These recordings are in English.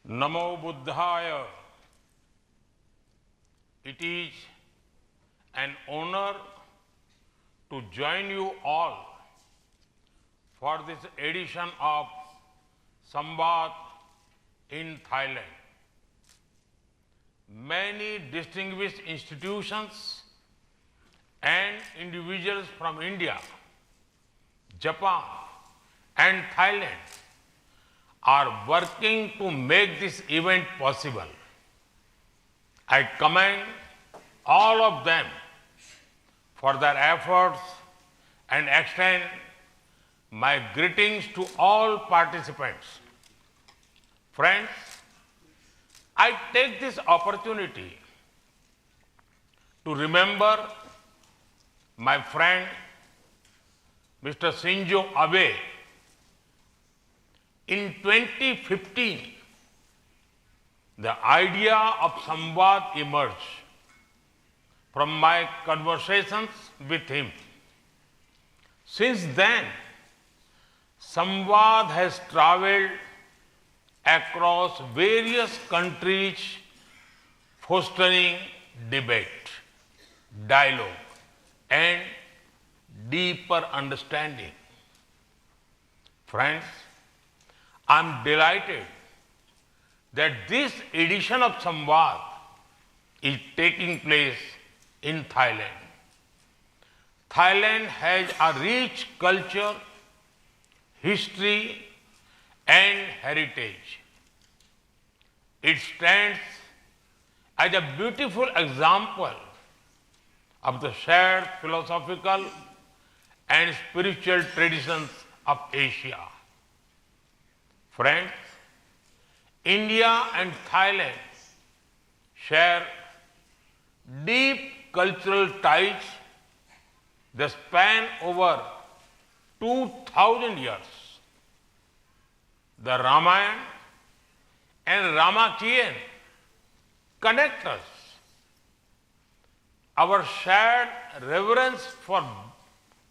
Namo Buddhaya. It is an honor to join you all for this edition of SAMVAD in Thailand. Many distinguished institutions and individuals from India, Japan, and Thailand are working to make this event possible. I commend all of them for their efforts and extend my greetings to all participants. Friends, I take this opportunity to remember my friend Mr. Shinzo Abe. In 2015, the idea of SAMVAD emerged from my conversations with him. Since then, SAMVAD has traveled across various countries, fostering debate, dialogue, and deeper understanding. Friends, I'm delighted that this edition of SAMVAD is taking place in Thailand. Thailand has a rich culture, history, and heritage. It stands as a beautiful example of the shared philosophical and spiritual traditions of Asia. Friends, India and Thailand share deep cultural ties that span over 2,000 years. The Ramayana and Ramakien connect us. Our shared reverence for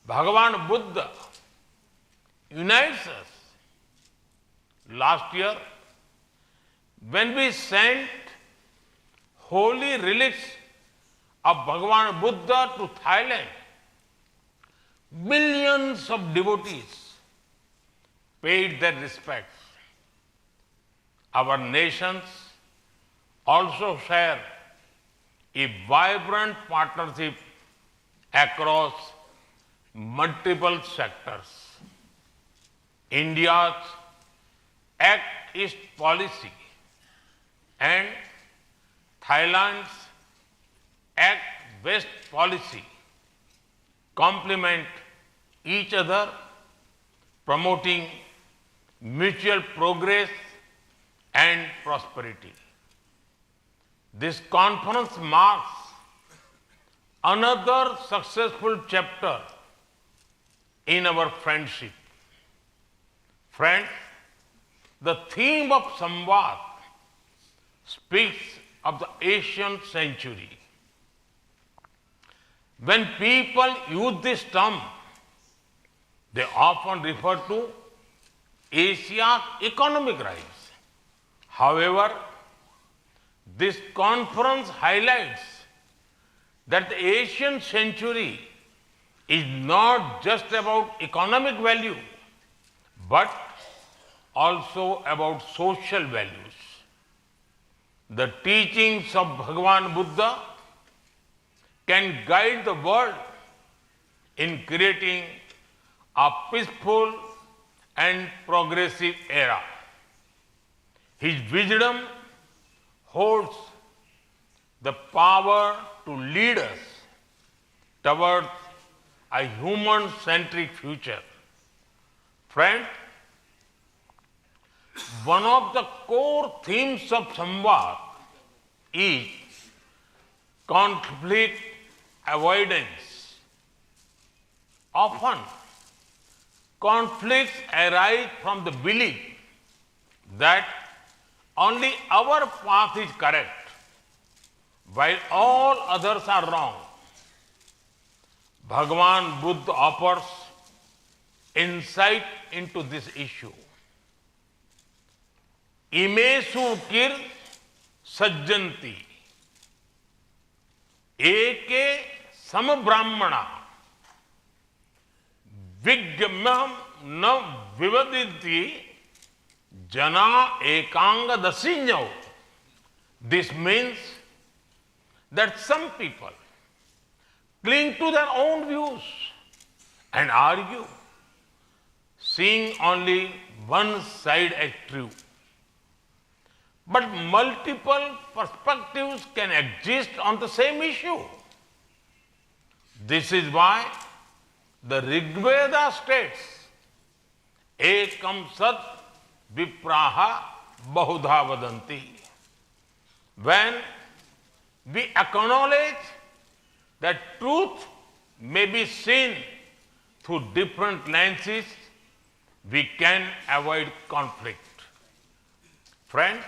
Bhagavan Buddha unites us. Last year, when we sent holy relics of Bhagavan Buddha to Thailand, millions of devotees paid their respects. Our nations also share a vibrant partnership across multiple sectors. India's Act East policy and Thailand's Act West policy complement each other, promoting mutual progress and prosperity. This conference marks another successful chapter in our friendship. Friends, the theme of SAMVAD speaks of the Asian century. When people use this term, they often refer to Asia's economic rise. However, this conference highlights that the Asian century is not just about economic value, but also about social values. The teachings of Bhagavan Buddha can guide the world in creating a peaceful and progressive era. His wisdom holds the power to lead us towards a human-centric future. Friends, one of the core themes of SAMVAD is conflict avoidance. Often, conflicts arise from the belief that only our path is correct, while all others are wrong. Bhagavan Buddha offers insight into this issue. इमेषु किर सज्जन्ति एके समब्राह्मणा विज्ञम्यम न विवदिति जना एकांग दसिन्यौ. This means that some people cling to their own views and argue, seeing only one side as true. But multiple perspectives can exist on the same issue. This is why the Rigveda states, Ekam Sat Vipraha Bahudha Vadanti. When we acknowledge that truth may be seen through different lenses, we can avoid conflict. Friends,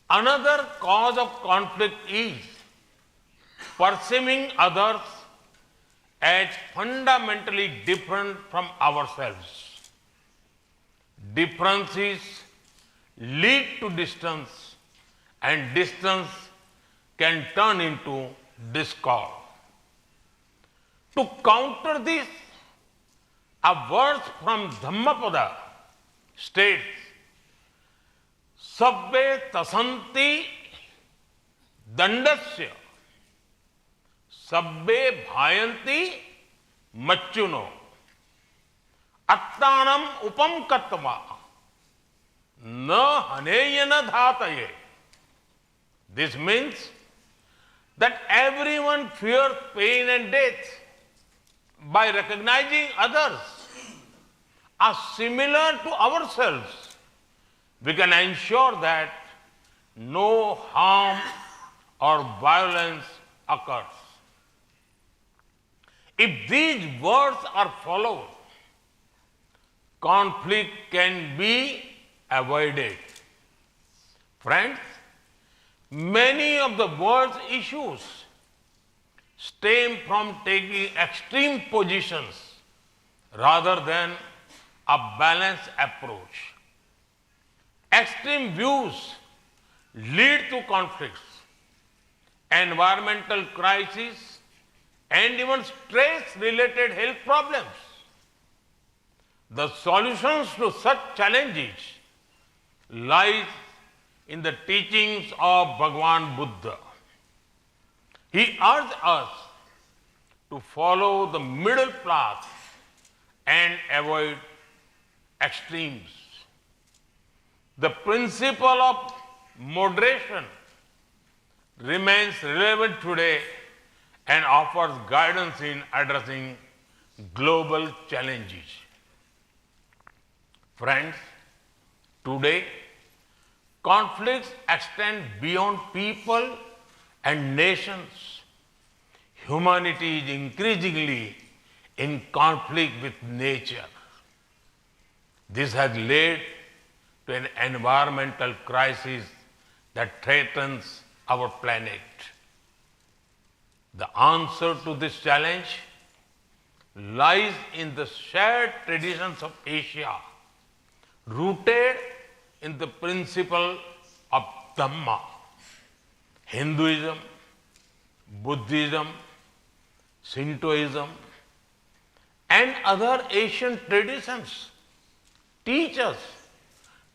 another cause of conflict is perceiving others as fundamentally different from ourselves. Differences lead to distance, and distance can turn into discord. To counter this, a verse from Dhammapada states, Sabbe tasanti dandasya, Sabbe bhayanti machuno, Attanam upam kattva, na haneyana dhataye. This means that everyone fears pain and death. By recognizing others as similar to ourselves, we can ensure that no harm or violence occurs. If these words are followed, conflict can be avoided. Friends, many of the world's issues stem from taking extreme positions rather than a balanced approach. Extreme views lead to conflicts, environmental crises, and even stress-related health problems. The solutions to such challenges lie in the teachings of Bhagwan Buddha. He urged us to follow the middle path and avoid extremes. The principle of moderation remains relevant today and offers guidance in addressing global challenges. Friends, today conflicts extend beyond people and nations. Humanity is increasingly in conflict with nature. This has led to an environmental crisis that threatens our planet. The answer to this challenge lies in the shared traditions of Asia, rooted in the principle of Dhamma. Hinduism, Buddhism, Shintoism, and other Asian traditions teach us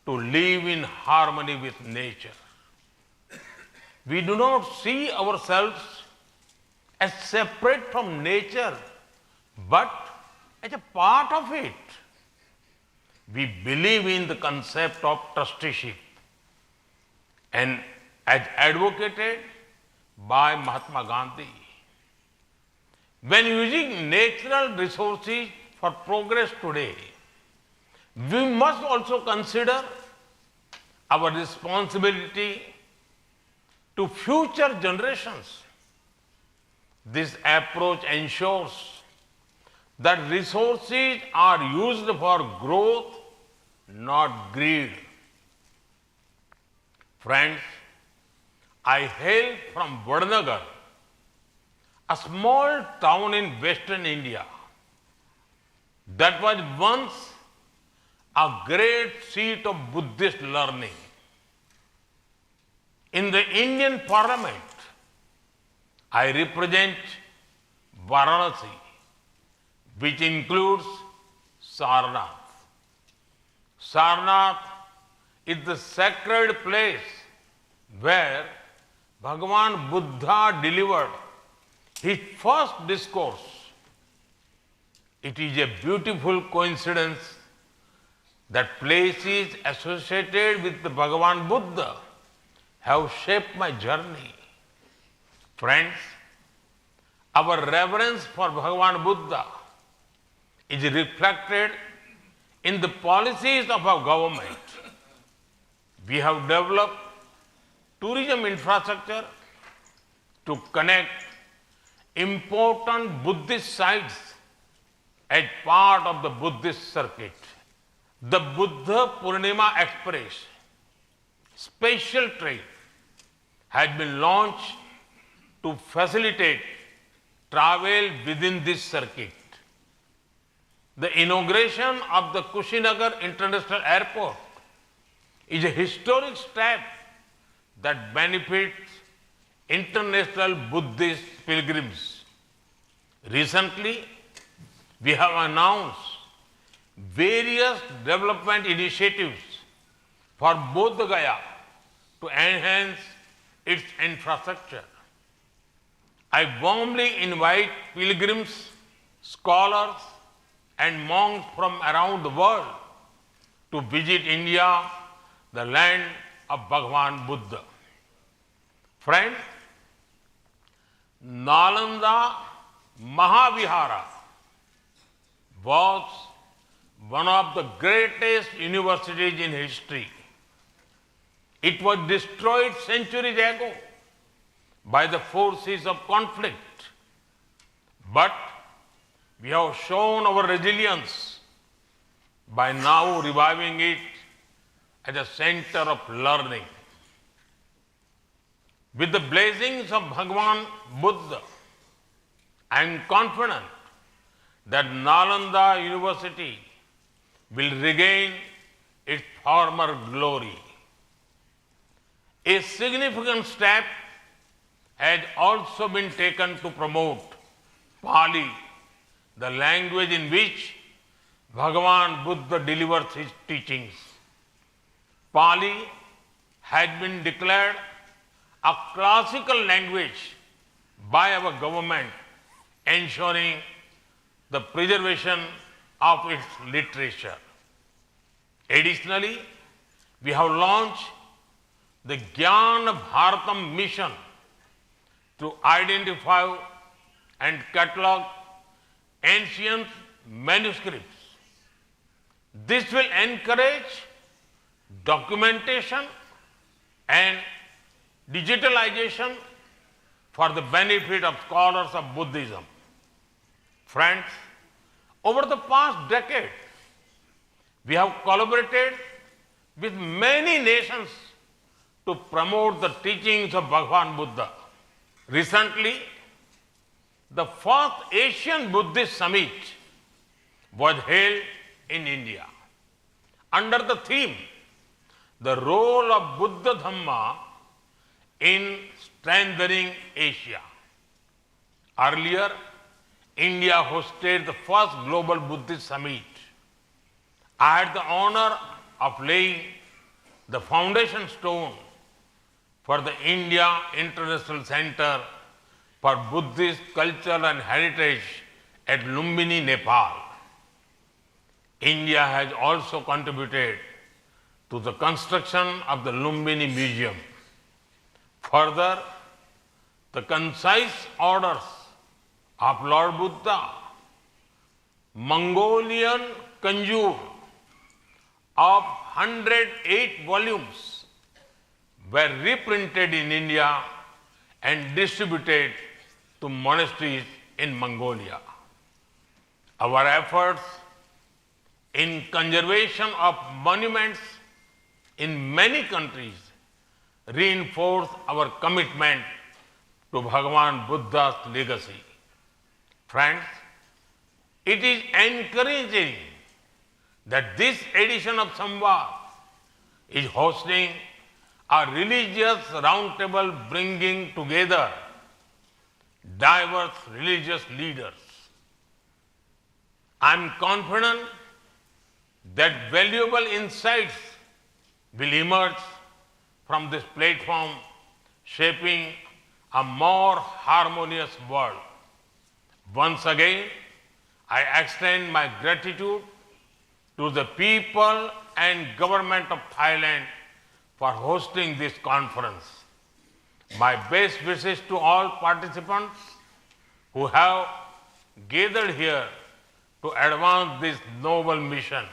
to live in harmony with nature. We do not see ourselves as separate from nature, but as a part of it. We believe in the concept of trusteeship, and as advocated by Mahatma Gandhi. When using natural resources for progress today, we must also consider our responsibility to future generations. This approach ensures that resources are used for growth, not greed. Friends, I hail from Vadnagar, a small town in western India that was once a great seat of Buddhist learning. In the Indian Parliament, I represent Varanasi, which includes Sarnath. Sarnath is the sacred place where Bhagavan Buddha delivered his first discourse. It is a beautiful coincidence that places associated with the Bhagavan Buddha have shaped my journey. Friends, our reverence for Bhagavan Buddha is reflected in the policies of our government. We have developed tourism infrastructure to connect important Buddhist sites as part of the Buddhist circuit. The Buddha Purnima Express special train has been launched to facilitate travel within this circuit. The inauguration of the Kushinagar International Airport is a historic step that benefits international Buddhist pilgrims. Recently, we have announced various development initiatives for Bodh Gaya to enhance its infrastructure. I warmly invite pilgrims, scholars, and monks from around the world to visit India, the land of Bhagavan Buddha. Friends, Nalanda Mahavihara was one of the greatest universities in history. It was destroyed centuries ago by the forces of conflict. But we have shown our resilience by now reviving it as a center of learning. With the blessings of Bhagavan Buddha, I am confident that Nalanda University will regain its former glory. A significant step has also been taken to promote Pali, the language in which Bhagavan Buddha delivers his teachings. Pali has been declared a classical language by our government, ensuring the preservation of its literature. Additionally, we have launched the Jnana Bharatam mission to identify and catalog ancient manuscripts. This will encourage documentation and digitalization for the benefit of scholars of Buddhism. Friends, over the past decade, we have collaborated with many nations to promote the teachings of Bhagavan Buddha. Recently, the first Asian Buddhist Summit was held in India under the theme, The Role of Buddha Dhamma in Strengthening Asia. Earlier, India hosted the first Global Buddhist Summit. I had the honor of laying the foundation stone for the India International Center for Buddhist Culture and Heritage at Lumbini, Nepal. India has also contributed to the construction of the Lumbini Museum. Further, the concise orders of Lord Buddha, Mongolian conjure of 108 volumes were reprinted in India and distributed to monasteries in Mongolia. Our efforts in conservation of monuments in many countries reinforce our commitment to Bhagavan Buddha's legacy. Friends, it is encouraging that this edition of SAMVAD is hosting a religious roundtable bringing together diverse religious leaders. I am confident that valuable insights will emerge from this platform, shaping a more harmonious world. Once again, I extend my gratitude to the people and government of Thailand for hosting this conference. My best wishes to all participants who have gathered here to advance this noble mission.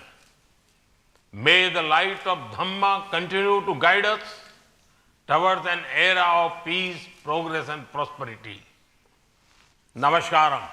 May the light of Dhamma continue to guide us towards an era of peace, progress and prosperity. Namaskaram.